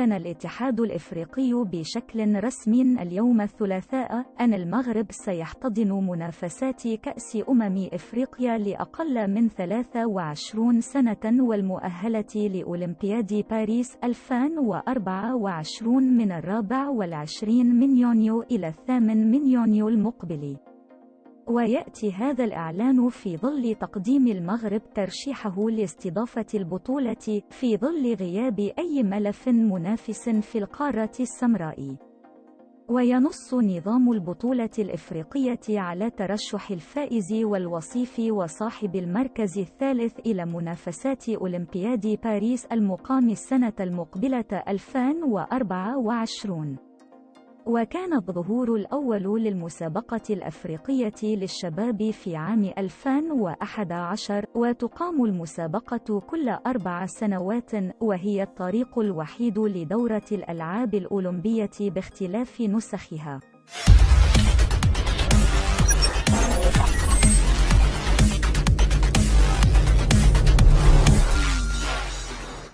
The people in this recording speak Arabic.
أعلن الاتحاد الإفريقي بشكل رسمي اليوم الثلاثاء أن المغرب سيحتضن منافسات كأس إفريقيا لأقل من 23 سنة والمؤهلة لأولمبياد باريس 2024 من 24 من يونيو إلى 8 من يونيو المقبل. ويأتي هذا الإعلان في ظل تقديم المغرب ترشيحه لاستضافة البطولة في ظل غياب أي ملف منافس في القارة السمراء. وينص نظام البطولة الإفريقية على ترشح الفائز والوصيف وصاحب المركز الثالث إلى منافسات أولمبياد باريس المقام السنة المقبلة 2024. وكان الظهور الأول للمسابقة الأفريقية للشباب في عام 2011، وتقام المسابقة كل 4 سنوات، وهي الطريق الوحيد لدورة الألعاب الأولمبية باختلاف نسخها.